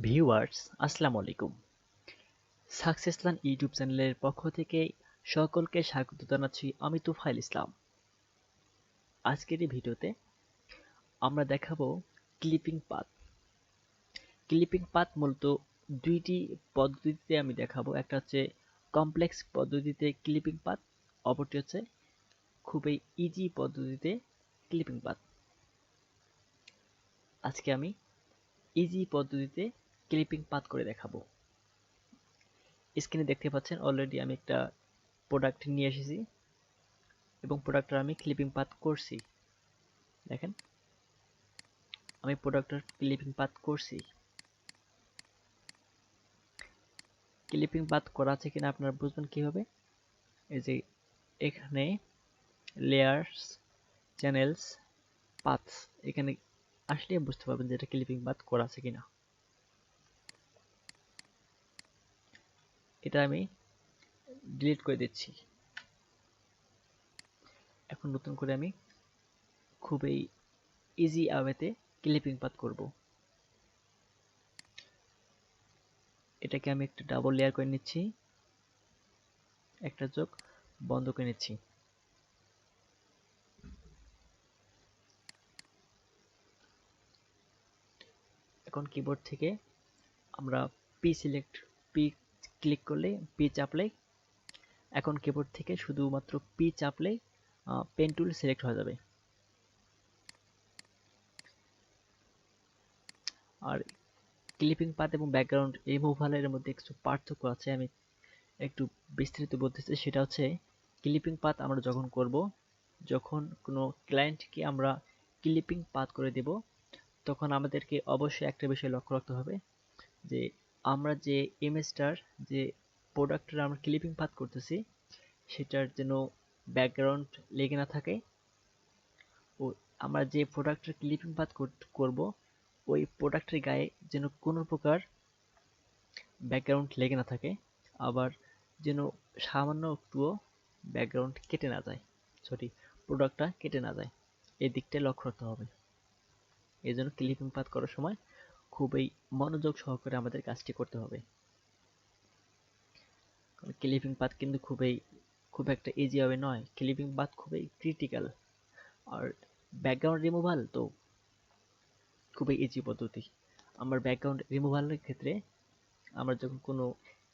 Viewers আসসালামু আলাইকুম। Success learn YouTube চ্যানেলের পক্ষ থেকে সকলকে স্বাগত জানাচ্ছি। আমি তুফাইল ইসলাম। আজকের এই ভিডিওতে আমরা দেখাবো ক্লিপিং পাথ। ক্লিপিং পাথ মূলত দুইটি পদ্ধতিতে আমি দেখাবো। একটা হচ্ছে কমপ্লেক্স পদ্ধতিতে ক্লিপিং পাথ, অপরটি হচ্ছে খুবই ইজি পদ্ধতিতে ক্লিপিং পাথ। আজকে আমি ইজি পদ্ধতিতে ক্লিপিং পাথ করে দেখাবো। স্ক্রিনে দেখতে পাচ্ছেন অলরেডি আমি একটা প্রোডাক্ট নিয়ে এসেছি এবং প্রোডাক্টটা আমি ক্লিপিং পাথ করছি। দেখেন আমি প্রোডাক্টের ক্লিপিং পাথ করছি। ক্লিপিং পাথ করা আছে কিনা আপনারা বুঝবেন কিভাবে? এই যে এখানে লেয়ার্স, চ্যানেলস, পাথস, এখানে আসলে বুঝতে পারবেন যে এটা ক্লিপিং পাথ করা আছে কিনা। এটা আমি ডিলিট করে দিচ্ছি। এখন নতুন করে আমি খুবই ইজি ওয়েতে ক্লিপিং পাথ করব। এটাকে আমি একটা ডাবল লেয়ার করে নিচ্ছি, একটা চোখ বন্ধ করে নিচ্ছি। এখন কিবোর্ড থেকে আমরা পি ক্লিক করলে, পি চাপলে, এখন কিবোর্ড থেকে শুধুমাত্র পি চাপলেই পেন টুল সিলেক্ট হয়ে যাবে। আর ক্লিপিং পাথ এবং ব্যাকগ্রাউন্ড রিমুভালের মধ্যে কিছু পার্থক্য আছে, আমি একটু বিস্তারিত বলতেছি। সেটা হচ্ছে ক্লিপিং পাথ আমরা যখন করব, যখন কোনো ক্লায়েন্টকে আমরা ক্লিপিং পাথ করে দেব, তখন আমাদেরকে অবশ্যই একটা বিষয় লক্ষ্য রাখতে হবে যে আমরা যে ইমেজটার, যে প্রোডাক্টের আমরা ক্লিপিং পাথ করতেছি, সেটার যেন ব্যাকগ্রাউন্ড লেগে না থাকে। ও আমরা যে প্রোডাক্টের ক্লিপিং পাথ করব, ওই প্রোডাক্টের গায়ে যেন কোনো প্রকার ব্যাকগ্রাউন্ড লেগে না থাকে, আবার যেন সামান্য একটুও ব্যাকগ্রাউন্ড কেটে না যায়, সরি প্রোডাক্টটা কেটে না যায়, এই দিকটাই লক্ষ্য রাখতে হবে। এই জন্য ক্লিপিং পাথ করার সময় খুবই মনোযোগ সহকারে আমাদের কাজটি করতে হবে। ক্লিপিং পাথ কিন্তু খুব একটা ইজি হবে নয়, ক্লিপিং পাথ খুবই ক্রিটিক্যাল। আর ব্যাকগ্রাউন্ড রিমুভাল তো খুবই ইজি পদ্ধতি। আমার ব্যাকগ্রাউন্ড রিমুভালের ক্ষেত্রে আমরা যখন কোনো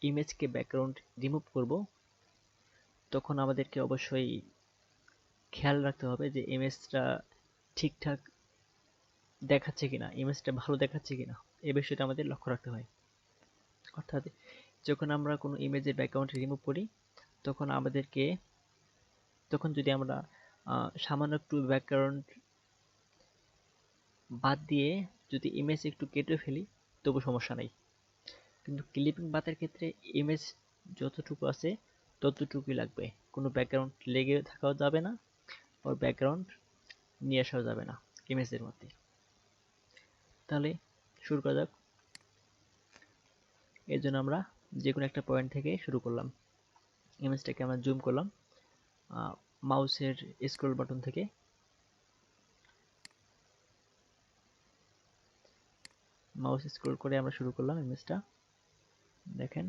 ইমেজকে ব্যাকগ্রাউন্ড রিমুভ করব, তখন আমাদেরকে অবশ্যই খেয়াল রাখতে হবে যে ইমেজটা ঠিকঠাক দেখাচ্ছে কিনা, ইমেজটা ভালো দেখাচ্ছে কিনা, এই বিষয়টা আমাদের লক্ষ্য রাখতে হয়। অর্থাৎ যখন আমরা কোনো ইমেজের ব্যাকগ্রাউন্ড রিমুভ করি, তখন আমাদেরকে, তখন যদি আমরা সামান্য একটু ব্যাকগ্রাউন্ড বাদ দিয়ে যদি ইমেজ একটু কেটে ফেলি, তবু সমস্যা নেই। কিন্তু ক্লিপিং পাথের ক্ষেত্রে ইমেজ যতটুকু আছে ততটুকুই লাগবে, কোনো ব্যাকগ্রাউন্ড লেগে থাকাও যাবে না, ওর ব্যাকগ্রাউন্ড নিয়ে আসাও যাবে না ইমেজের মধ্যে। তাহলে শুরু করা যাক। এর জন্য আমরা যে কোনো একটা পয়েন্ট থেকে শুরু করলাম। ইমেজটাকে আমরা জুম করলাম মাউসের স্ক্রল বাটন থেকে। মাউস স্ক্রল করে আমরা শুরু করলাম ইমেজটা। দেখেন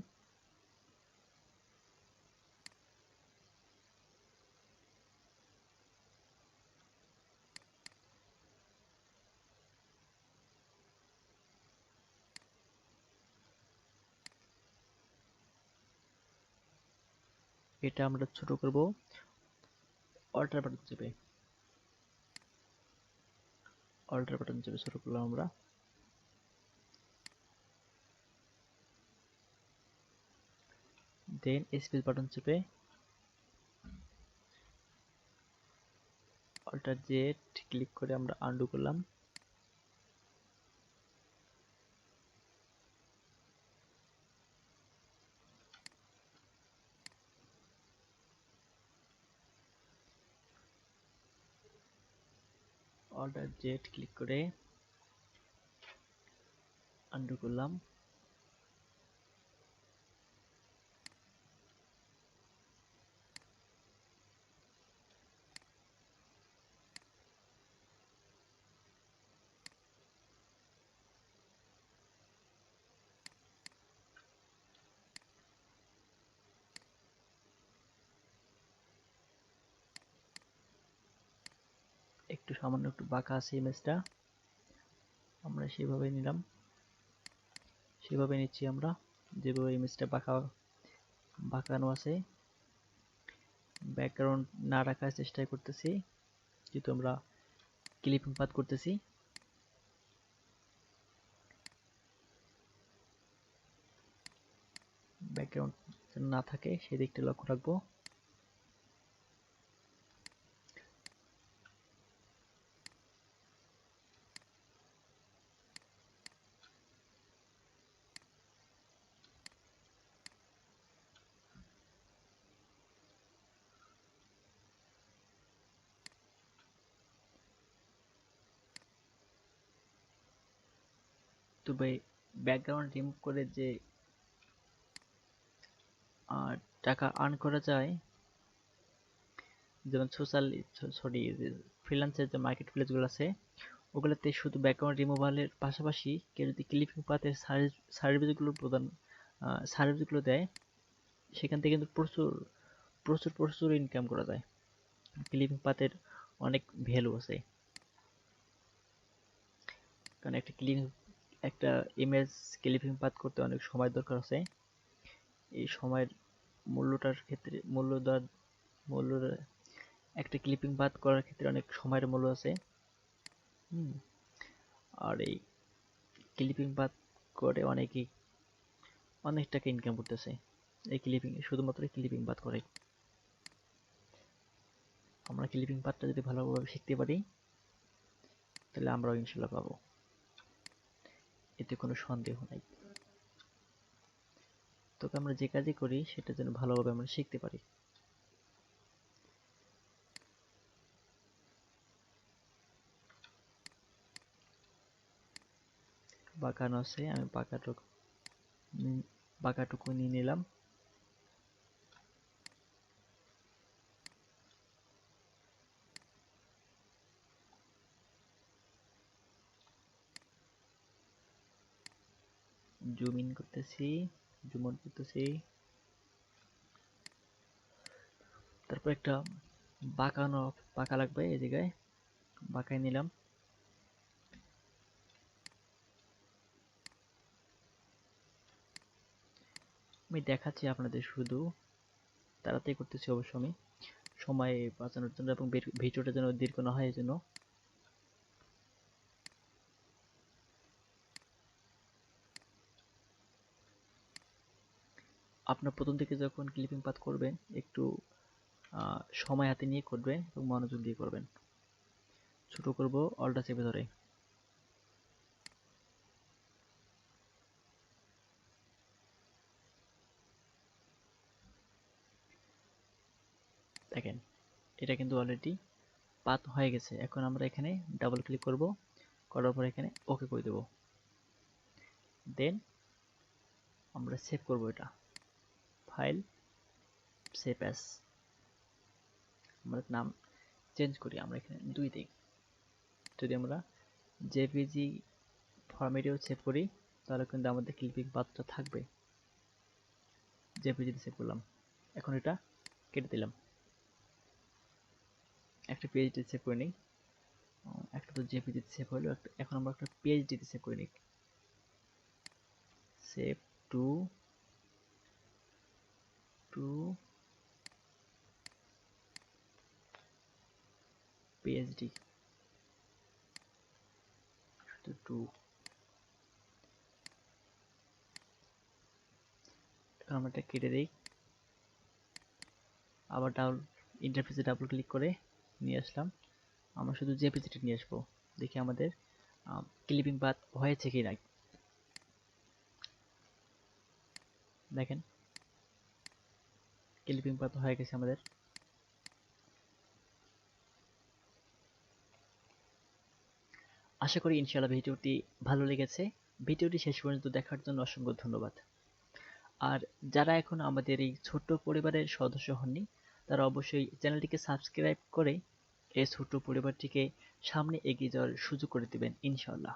এটা আমরা ছোট করব অল্টার বাটন চেপে। অল্টার বাটন চেপে ছোট করলাম আমরা। দেন স্পেস বাটন চেপে অল্টার জেড ক্লিক করে আমরা আনডু করলাম। অল্টার জেড ক্লিক করে আনডু করলাম। সামান্য একটু বাঁকা আছে ইমেজটা, আমরা সেভাবে নিলাম, সেভাবে নিচ্ছি আমরা, যেভাবে ইমেজটা বাঁকানো আছে। ব্যাকগ্রাউন্ড না রাখার চেষ্টা করতেছি, যেহেতু আমরা ক্লিপিং পাথ করতেছি। ব্যাকগ্রাউন্ড যেন না থাকে সেই দিকটা লক্ষ্য রাখবো। তবে ব্যাকগ্রাউন্ড রিমুভ করে যে টাকা আর্ন করা যায়, যেমন ফ্রিল্যান্সের যে মার্কেট প্লেসগুলো আছে, ওগুলোতে শুধু ব্যাকগ্রাউন্ড রিমুভালের পাশাপাশি কেউ যদি ক্লিপিং পাথের সার্ভিসগুলো দেয়, সেখান থেকে কিন্তু প্রচুর প্রচুর প্রচুর ইনকাম করা যায়। ক্লিপিং পাথের অনেক ভ্যালু আছে, কারণ একটা ইমেজ ক্লিপিং পাথ করতে অনেক সময় দরকার আছে। এই সময়ের মূল্যটার ক্ষেত্রে মূল্য একটা ক্লিপিং পাথ করার ক্ষেত্রে অনেক সময়ের মূল্য আছে। আর এই ক্লিপিং পাথ করে অনেকেই অনেক টাকা ইনকাম করতেছে এই শুধুমাত্র ক্লিপিং পাথ করে। আমরা ক্লিপিং পাথটা যদি ভালোভাবে শিখতে পারি, তাহলে আমরাও ইনশাল্লাহ পাবো, এতে কোনো সন্দেহ নাই। তবে আমরা যে কাজই করি সেটা যেন ভালোভাবে আমরা শিখতে পারি। বাঁকানো আছে, আমি বাঁকাটুকু নিয়ে নিলাম। জুম ইন করতেছি, জুম আউট করতেছি। তারপর একটা বাঁকা লাগবে, এই জায়গায় বাঁকায় নিলাম। আমি দেখাচ্ছি আপনাদের, শুধু তাড়াতাড়ি করতেছি অবশ্য আমি, সময় বাঁচানোর জন্য এবং ভিডিওটা যেন দীর্ঘ না হয় এই জন্য। আপনার প্রথম থেকে যখন ক্লিপিং পাথ করবেন, একটু সময় হাতে নিয়ে করবেন এবং মনোযোগ দিয়ে করবেন। ছোট করব, অলটা চেপে ধরে। দেখেন, এটা কিন্তু অলরেডি পাথ হয়ে গেছে। এখন আমরা এখানে ডাবল ক্লিক করব, করার পর এখানে ওকে করে দেব। দেন আমরা সেভ করব, এটা ফাইল, সেভ অ্যাজ। আমরা নাম চেঞ্জ করি, আমরা এখানে 2 দিই। যদি আমরা জেপিজি ফরম্যাটেও সেভ করি, তাহলে কিন্তু আমাদের ক্লিপিং পাথটা থাকবে। জেপিজিতে সেভ করলাম, এখন এটা কেটে দিলাম। একটা পিএইচডি সেভ করে নিই, একটা তো জেপিজিতে সেভ হলো, এখন আমরা একটা পিএইচডিতে সেভ করে নিই। সেভ টু পিএইচডি, শুধু 2। এখন আমরা এটা কেটে দিই, আবার ইন্টারফেসে ডাবল ক্লিক করে নিয়ে আসলাম। আমরা শুধু জেপিজিটা নিয়ে আসবো, দেখি আমাদের ক্লিপিং পাথ হয়েছে কি না। দেখেন, ক্লিপিং পাথ হয়ে গেছে আমাদের। আশা করি ইনশাআল্লাহ ভিডিওটি ভালো লেগেছে। ভিডিওটি শেষ পর্যন্ত দেখার জন্য অসংখ্য ধন্যবাদ। আর যারা এখন আমাদের এই ছোট্ট পরিবারের সদস্য হননি, তারা অবশ্যই চ্যানেলটিকে সাবস্ক্রাইব করে এই ছোট্ট পরিবারটিকে সামনে এগিয়ে যাওয়ার সুযোগ করে দিবেন ইনশাআল্লাহ।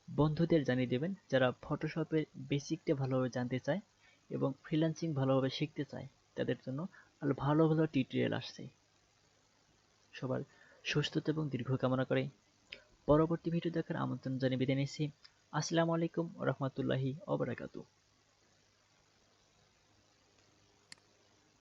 বন্ধুদের জানিয়ে দেবেন যারা ফটোশপের বেসিকটা ভালোভাবে জানতে চায় এবং ফ্রিল্যান্সিং ভালোভাবে শিখতে চায়, তাদের জন্য আরো ভালো ভালো টিউটোরিয়াল আসছে। সবার সুস্থতা এবং দীর্ঘ কামনা করে পরবর্তী ভিডিও দেখার আমন্ত্রণ জানিয়ে বিদায় নিচ্ছি। আসসালামু আলাইকুম ওয়া রাহমাতুল্লাহি ওয়া বারাকাতুহু।